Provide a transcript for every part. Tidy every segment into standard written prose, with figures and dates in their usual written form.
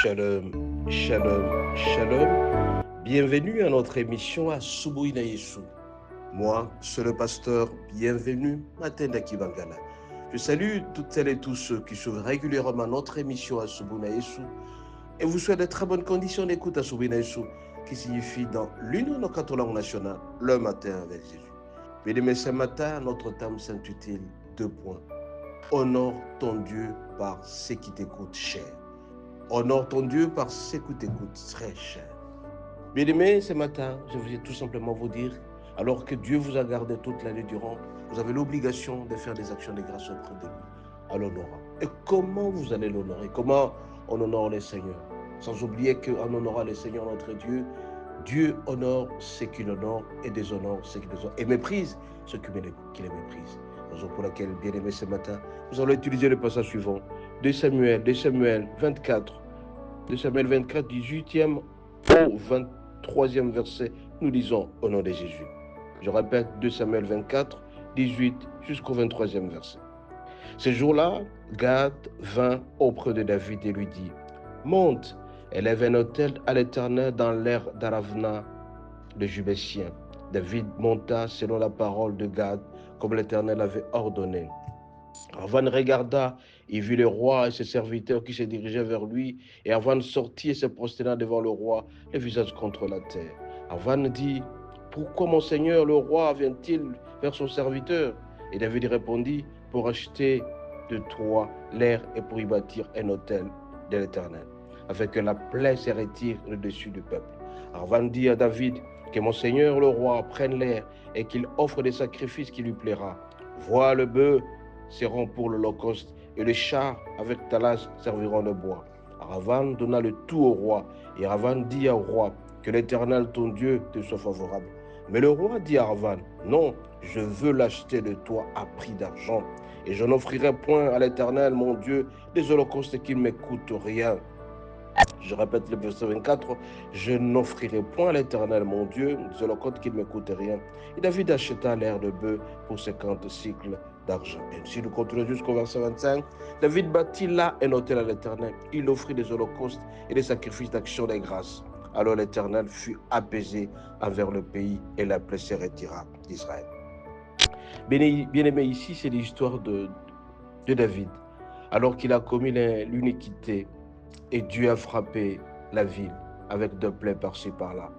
Shalom, shalom, shalom. Bienvenue à notre émission à Subuhi Yesu. Moi, c'est le pasteur Bienvenu Matenda Kibangala. Je salue toutes celles et tous ceux qui suivent régulièrement notre émission à Subuhi Yesu et vous souhaite de très bonnes conditions d'écoute à Subuhi Yesu, qui signifie dans l'une de nos quatre langues nationales, le matin avec Jésus. Bien-aimés, ce matin, notre thème s'intitule 2 points. Honore ton Dieu par ce qui t'écoute cher. Honore ton Dieu par ce qui t'écoute très cher. Bien-aimés, ce matin, je voulais tout simplement vous dire, alors que Dieu vous a gardé toute l'année durant, vous avez l'obligation de faire des actions de grâce auprès de lui, à l'honorant. Et comment vous allez l'honorer? Comment on honore le Seigneur? Sans oublier qu'en honorant le Seigneur notre Dieu, Dieu honore ceux qu'il honore et déshonore ceux qu'il déshonore et méprise ceux qui les méprisent. Raison pour laquelle, bien aimé, ce matin, nous allons utiliser le passage suivant. 2 Samuel 24, 18e au 23e verset, nous lisons au nom de Jésus. Je répète, 2 Samuel 24, 18 jusqu'au 23e verset. Ce jour-là, Gad vint auprès de David et lui dit, « Monte, élève un autel à l'Éternel dans l'air d'Aravna, le Jubétien. » David monta selon la parole de Gad, comme l'Éternel avait ordonné. Arvan regarda et vit le roi et ses serviteurs qui se dirigeaient vers lui, et Arvan sortit et se prosterna devant le roi, le visage contre la terre. Arvan dit, « Pourquoi mon seigneur le roi vient-il vers son serviteur ?» Et David répondit, « Pour acheter de toi l'air et pour y bâtir un autel de l'Éternel, afin que la plaie se retire le dessus du peuple. » Arvan dit à David, « Que mon seigneur le roi prenne l'air et qu'il offre des sacrifices qui lui plaira. Vois le bœuf seront pour l'holocauste, et les chars avec talage serviront de bois. » Aravan donna le tout au roi, et Aravan dit au roi, « Que l'Éternel ton Dieu te soit favorable. » Mais le roi dit à Aravan, « Non, je veux l'acheter de toi à prix d'argent, et je n'offrirai point à l'Éternel mon Dieu des holocaustes qui ne me coûtent rien. » Je répète le verset 24, « Je n'offrirai point à l'Éternel mon Dieu des holocaustes qui ne me coûtent rien. » Et David acheta l'air de bœuf pour 50 cycles d'argent. Ainsi, nous continuons jusqu'au verset 25. David bâtit là un autel à l'Éternel. Il offrit des holocaustes et des sacrifices d'action des grâces. Alors l'Éternel fut apaisé envers le pays et la plaie se retira d'Israël. Bien-aimé, ici, c'est l'histoire de David. Alors qu'il a commis l'iniquité, et Dieu a frappé la ville avec 2 plaies par-ci par-là.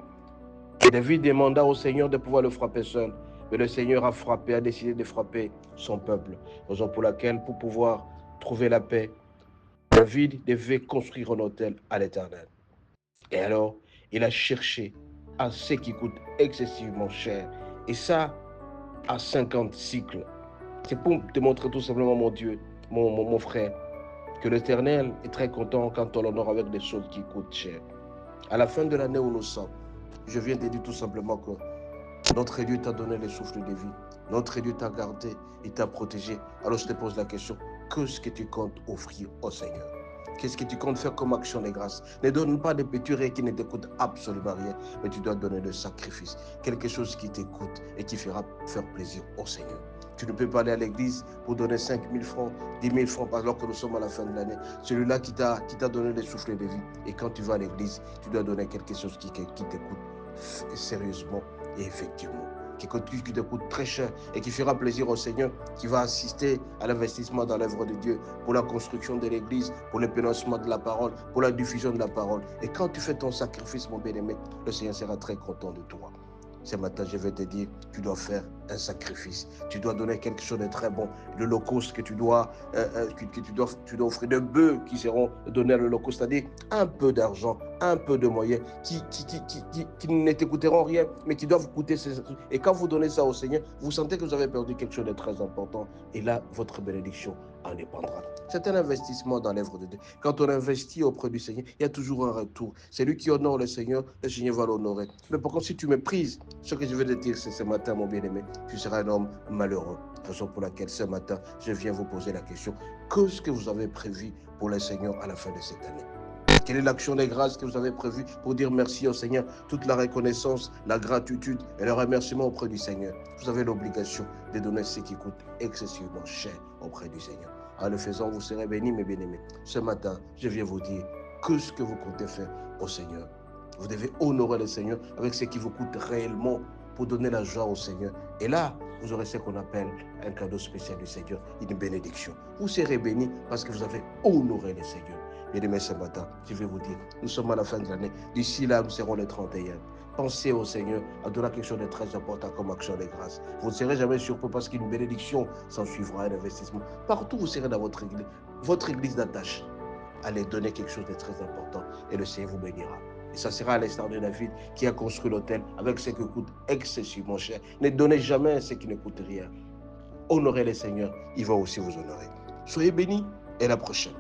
Et David demanda au Seigneur de pouvoir le frapper seul. Mais le Seigneur a décidé de frapper son peuple. Raison pour laquelle, pour pouvoir trouver la paix, David devait construire un autel à l'Éternel. Et alors, il a cherché à ce qui coûte excessivement cher. Et ça, à 50 cycles. C'est pour te montrer tout simplement, mon Dieu, mon frère, que l'Éternel est très content quand on l'honore avec des choses qui coûtent cher. À la fin de l'année où nous sommes, je viens de dire tout simplement que notre Dieu t'a donné le souffle de vie. Notre Dieu t'a gardé et t'a protégé. Alors je te pose la question, qu'est-ce que tu comptes offrir au Seigneur? Qu'est-ce que tu comptes faire comme action de grâce? Ne donne pas des petits riens qui ne t'écoutent absolument rien, mais tu dois donner de sacrifice, quelque chose qui t'écoute et qui fera faire plaisir au Seigneur. Tu ne peux pas aller à l'église pour donner 5 000 francs, 10 000 francs, alors que nous sommes à la fin de l'année. Celui-là qui t'a donné le souffle de vie. Et quand tu vas à l'église, tu dois donner quelque chose qui t'écoute sérieusement et effectivement, qui te coûte très cher et qui fera plaisir au Seigneur, qui va assister à l'investissement dans l'œuvre de Dieu, pour la construction de l'église, pour le pénoncement de la parole, pour la diffusion de la parole. Et quand tu fais ton sacrifice, mon bien-aimé, le Seigneur sera très content de toi. Ce matin, je vais te dire, tu dois faire un sacrifice. Tu dois donner quelque chose de très bon. L'holocauste que tu dois offrir, de bœufs qui seront donnés à l'holocauste, c'est-à-dire un peu d'argent, un peu de moyens qui ne te coûteront rien, mais qui doivent coûter. Et quand vous donnez ça au Seigneur, vous sentez que vous avez perdu quelque chose de très important. Et là, votre bénédiction en dépendra. C'est un investissement dans l'œuvre de Dieu. Quand on investit auprès du Seigneur, il y a toujours un retour. C'est lui qui honore le Seigneur va l'honorer. Mais par contre, si tu méprises ce que je veux te dire ce matin, mon bien-aimé, tu seras un homme malheureux. Raison pour laquelle ce matin, je viens vous poser la question. Qu'est-ce que vous avez prévu pour le Seigneur à la fin de cette année? Quelle est l'action des grâces que vous avez prévue pour dire merci au Seigneur? Toute la reconnaissance, la gratitude et le remerciement auprès du Seigneur. Vous avez l'obligation de donner ce qui coûte excessivement cher auprès du Seigneur. En le faisant, vous serez bénis, mes bien-aimés. Ce matin, je viens vous dire, que ce que vous comptez faire au Seigneur. Vous devez honorer le Seigneur avec ce qui vous coûte réellement pour donner la joie au Seigneur. Et là, vous aurez ce qu'on appelle un cadeau spécial du Seigneur, une bénédiction. Vous serez bénis parce que vous avez honoré le Seigneur. Bien-aimés, ce matin, je vais vous dire, nous sommes à la fin de l'année. D'ici là, nous serons les 31. Pensez au Seigneur à donner quelque chose de très important comme action de grâce. Vous ne serez jamais surpris parce qu'une bénédiction s'en suivra, un investissement. Partout où vous serez dans votre église d'attache, allez donner quelque chose de très important et le Seigneur vous bénira. Et ça sera à l'instar de David qui a construit l'autel avec ce qui coûte excessivement cher. Ne donnez jamais ce qui ne coûte rien. Honorez le Seigneur, il va aussi vous honorer. Soyez bénis et à la prochaine.